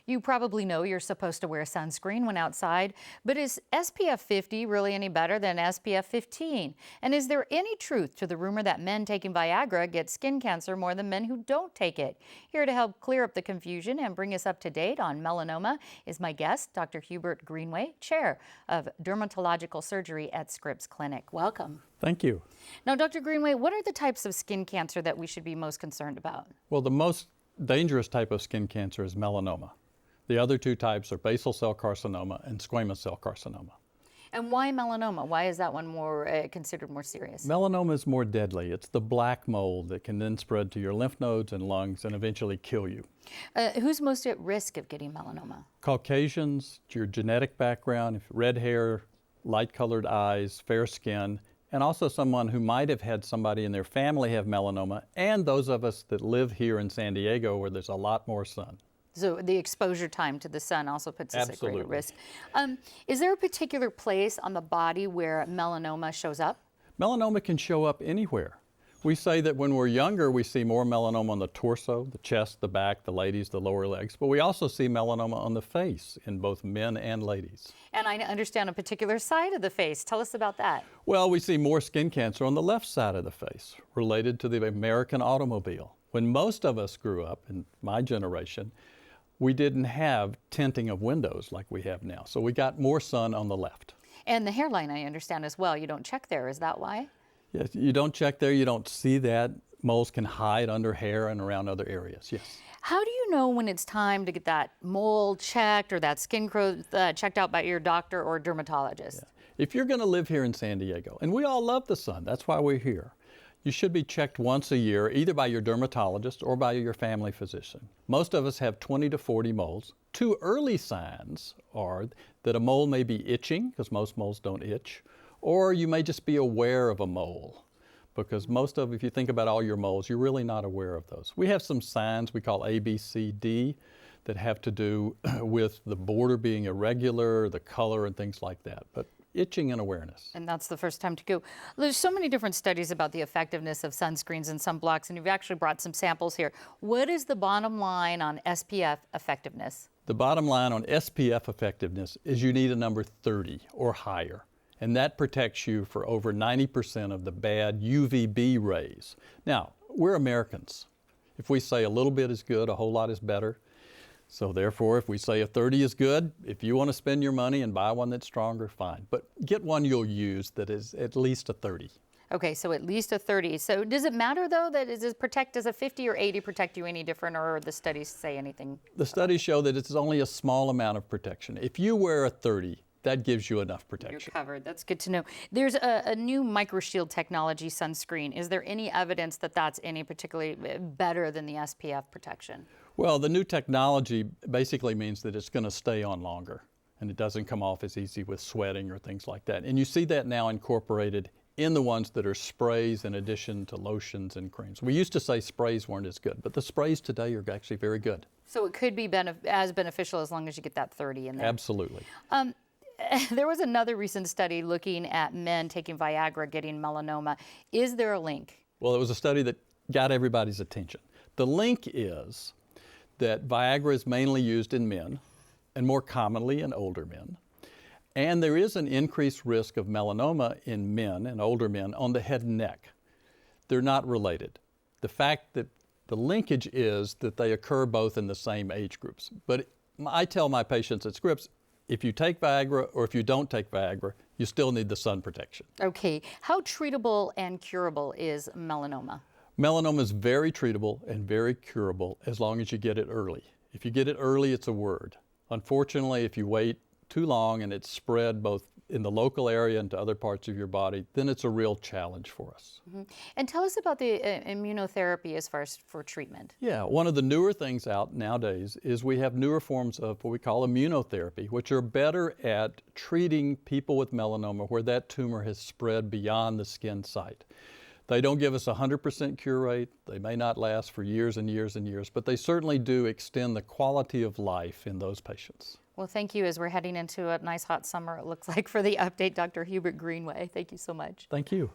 You probably know you're supposed to wear sunscreen when outside, but is SPF 50 really any better than SPF 15? And is there any truth to the rumor that men taking Viagra get skin cancer more than men who don't take it? Here to help clear up the confusion and bring us up to date on melanoma is my guest, Dr. Hubert Greenway, Chair of Dermatological Surgery at Scripps Clinic. Welcome. Thank you. Now, Dr. Greenway, what are the types of skin cancer that we should be most concerned about? Well, the most dangerous type of skin cancer is melanoma. The other two types are basal cell carcinoma and squamous cell carcinoma. And why melanoma? Why is that one more considered more serious? Melanoma is more deadly. It's the black mold that can then spread to your lymph nodes and lungs and eventually kill you. Who's most at risk of getting melanoma? Caucasians, your genetic background, red hair, light-colored eyes, fair skin, and also someone who might have had somebody in their family have melanoma, and those of us that live here in San Diego where there's a lot more sun. So the exposure time to the sun also puts us at greater risk. Is there a particular place on the body where melanoma shows up? Melanoma can show up anywhere. We say that when we're younger, we see more melanoma on the torso, the chest, the back, the ladies, the lower legs, but we also see melanoma on the face in both men and ladies. And I understand a particular side of the face. Tell us about that. Well, we see more skin cancer on the left side of the face, related to the American automobile. When most of us grew up, in my generation, we didn't have tinting of windows like we have now, so we got more sun on the left. And the hairline, I understand as well. You don't check there. Is that why? Yes, you don't check there, you don't see that. Moles can hide under hair and around other areas, yes. How do you know when it's time to get that mole checked or that skin growth checked out by your doctor or dermatologist? Yeah. If you're going to live here in San Diego, and we all love the sun, that's why we're here, you should be checked once a year, either by your dermatologist or by your family physician. Most of us have 20 to 40 moles. Two early signs are that a mole may be itching, because most moles don't itch, or you may just be aware of a mole, because if you think about all your moles, you're really not aware of those. We have some signs we call A, B, C, D that have to do with the border being irregular, the color, and things like that. But itching and awareness. And that's the first time to go. There's so many different studies about the effectiveness of sunscreens and sunblocks, and you've actually brought some samples here. What is the bottom line on SPF effectiveness? The bottom line on SPF effectiveness is you need a number 30 or higher. And that protects you for over 90% of the bad UVB rays. Now, we're Americans. If we say a little bit is good, a whole lot is better. So therefore, if we say a 30 is good, if you want to spend your money and buy one that's stronger, fine. But get one you'll use that is at least a 30. Okay, so at least a 30. So does it matter, though, that does a 50 or 80 protect you any different, or the studies say anything? The studies show that it's only a small amount of protection. If you wear a 30, that gives you enough protection. You're covered. That's good to know. There's a new microshield technology sunscreen. Is there any evidence that that's any particularly better than the SPF protection? Well, the new technology basically means that it's going to stay on longer, and it doesn't come off as easy with sweating or things like that. And you see that now incorporated in the ones that are sprays in addition to lotions and creams. We used to say sprays weren't as good, but the sprays today are actually very good. So it could be as beneficial as long as you get that 30 in there. Absolutely. There was another recent study looking at men taking Viagra getting melanoma. Is there a link? Well, it was a study that got everybody's attention. The link is that Viagra is mainly used in men, and more commonly in older men. And there is an increased risk of melanoma in men and older men on the head and neck. They're not related. The fact that the linkage is that they occur both in the same age groups. But I tell my patients at Scripps, if you take Viagra or if you don't take Viagra, you still need the sun protection. Okay. How treatable and curable is melanoma? Melanoma is very treatable and very curable as long as you get it early. If you get it early, it's a word. Unfortunately, if you wait too long and it's spread both in the local area and to other parts of your body, then it's a real challenge for us. Mm-hmm. And tell us about the immunotherapy as far as for treatment. Yeah, one of the newer things out nowadays is we have newer forms of what we call immunotherapy, which are better at treating people with melanoma where that tumor has spread beyond the skin site. They don't give us a 100% cure rate. They may not last for years and years and years, but they certainly do extend the quality of life in those patients. Well, thank you. As we're heading into a nice hot summer, it looks like, for the update, Dr. Hubert Greenway. Thank you so much. Thank you.